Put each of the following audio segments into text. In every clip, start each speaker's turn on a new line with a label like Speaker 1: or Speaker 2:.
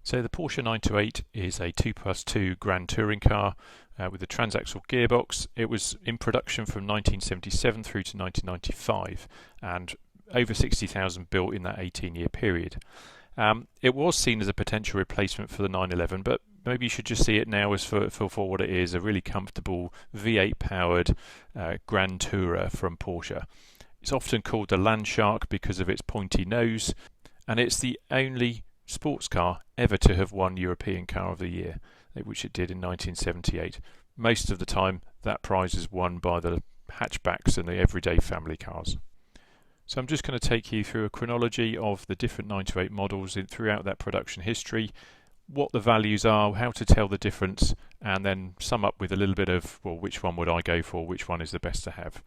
Speaker 1: So the Porsche 928 is a 2+2 Grand Touring car with a transaxle gearbox. It was in production from 1977 through to 1995 and over 60,000 built in that 18-year period. It was seen as a potential replacement for the 911, but maybe you should just see it now as for what it is, a really comfortable V8 powered Grand Tourer from Porsche. It's often called the Landshark because of its pointy nose, and it's the only sports car ever to have won European Car of the Year, which it did in 1978. Most of the time that prize is won by the hatchbacks and the everyday family cars. So I'm just going to take you through a chronology of the different 928 models throughout that production history, what the values are, how to tell the difference, and then sum up with a little bit of, well, which one would I go for, which one is the best to have.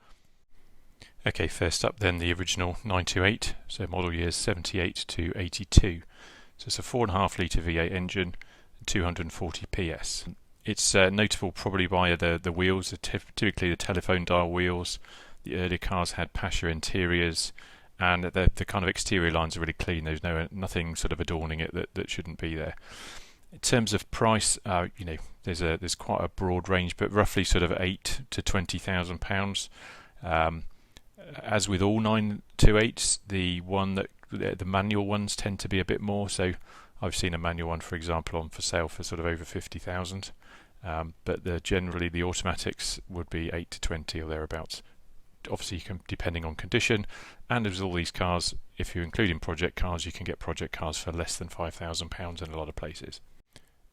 Speaker 1: Okay, first up then the original 928, so model years 78 to 82. So it's a 4.5 litre V8 engine and 240 PS. It's notable probably by the wheels, typically the telephone dial wheels. The earlier cars had Pasha interiors, and the kind of exterior lines are really clean. There's nothing sort of adorning it that shouldn't be there. In terms of price, there's quite a broad range, but roughly sort of £8,000 to £20,000. As with all 928s, the manual ones tend to be a bit more. So I've seen a manual one, for example, on for sale for sort of over 50,000. But generally the automatics would be 8 to 20 or thereabouts. Obviously, you can, depending on condition, and as all these cars, if you're including project cars, you can get project cars for less than £5,000 in a lot of places.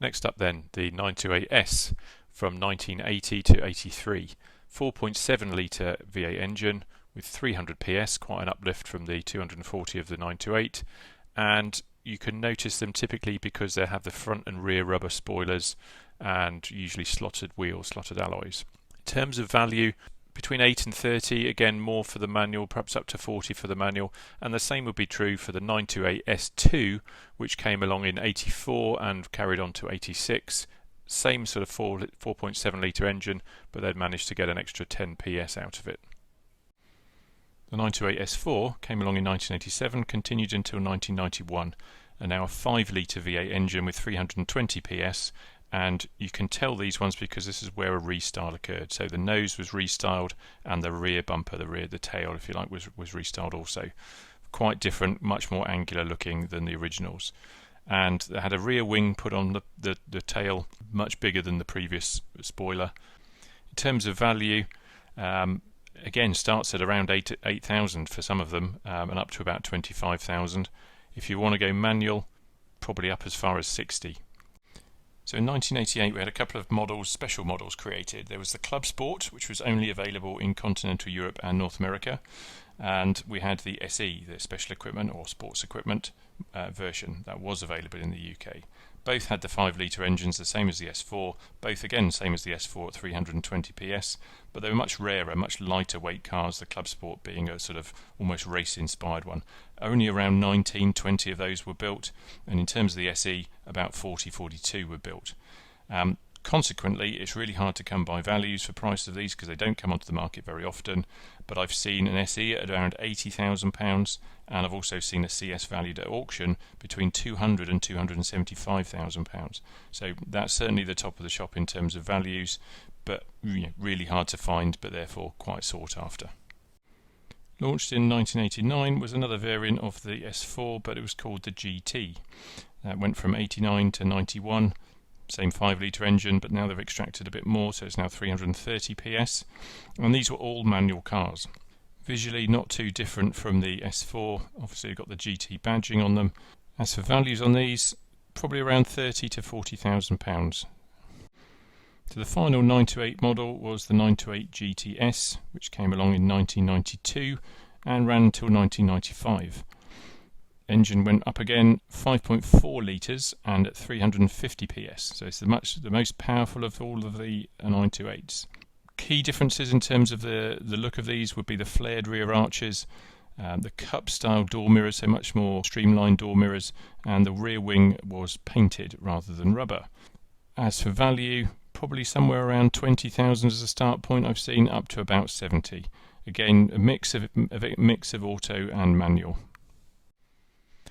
Speaker 1: Next up then, the 928S from 1980 to 83. 4.7 litre V8 engine with 300 PS, quite an uplift from the 240 of the 928, and you can notice them typically because they have the front and rear rubber spoilers and usually slotted wheels, slotted alloys. In terms of value, between 8 and 30, again more for the manual, perhaps up to 40 for the manual, and the same would be true for the 928S2, which came along in 84 and carried on to 86. Same sort of 4.7 litre engine, but they'd managed to get an extra 10 PS out of it. The 928S4 came along in 1987, continued until 1991, and now a 5 litre V8 engine with 320 PS, and you can tell these ones because this is where a restyle occurred. So the nose was restyled and the rear bumper, the tail if you like, was restyled also. Quite different, much more angular looking than the originals. And they had a rear wing put on the tail, much bigger than the previous spoiler. In terms of value, again starts at around 8,000 for some of them, and up to about 25,000. If you want to go manual, probably up as far as 60. So in 1988 we had a couple of models, special models created. There was the Club Sport, which was only available in continental Europe and North America, and we had the SE, the special equipment or sports equipment version that was available in the UK. Both had the 5 litre engines, the same as the S4, both again same as the S4 at 320 PS, but they were much rarer, much lighter weight cars, the Club Sport being a sort of almost race inspired one. Only around 19-20 of those were built, and in terms of the SE, about 40-42 were built. Consequently, it's really hard to come by values for price of these because they don't come onto the market very often, but I've seen an SE at around £80,000, and I've also seen a CS valued at auction between £200,000 and £275,000. So that's certainly the top of the shop in terms of values, but really hard to find, but therefore quite sought after. Launched in 1989 was another variant of the S4, but it was called the GT. That went from 89 to 91. Same 5 litre engine, but now they've extracted a bit more, so it's now 330 PS, and these were all manual cars. Visually not too different from the S4, obviously you've got the GT badging on them. As for values on these, probably around £30,000 to £40,000. So the final 928 model was the 928 GTS, which came along in 1992 and ran until 1995. Engine went up again, 5.4 litres and at 350 PS, so it's the most powerful of all of the 928s. Key differences in terms of the look of these would be the flared rear arches, the cup style door mirrors, so much more streamlined door mirrors, and the rear wing was painted rather than rubber. As for value, probably somewhere around 20,000 as a start point. I've seen up to about 70. Again, a mix of auto and manual.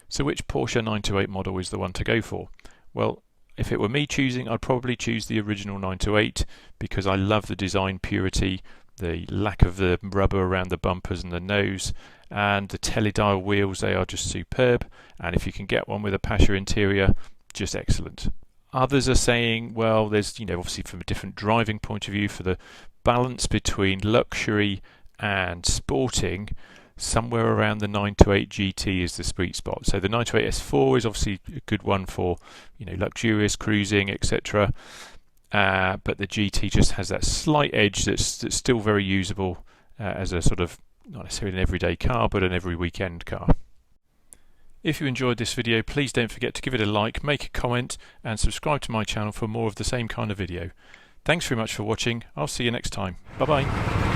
Speaker 1: So which Porsche 928 model is the one to go for? Well, if it were me choosing, I'd probably choose the original 928 because I love the design purity, the lack of the rubber around the bumpers and the nose, and the teledial wheels. They are just superb, and if you can get one with a Pasha interior, just excellent. Others are saying, well, there's, obviously from a different driving point of view, for the balance between luxury and sporting, somewhere around the 928 GT is the sweet spot. So the 928 S4 is obviously a good one for, luxurious cruising, etc. But the GT just has that slight edge that's still very usable as a sort of, not necessarily an everyday car, but an every weekend car. If you enjoyed this video, please don't forget to give it a like, make a comment, and subscribe to my channel for more of the same kind of video. Thanks very much for watching. I'll see you next time. Bye bye.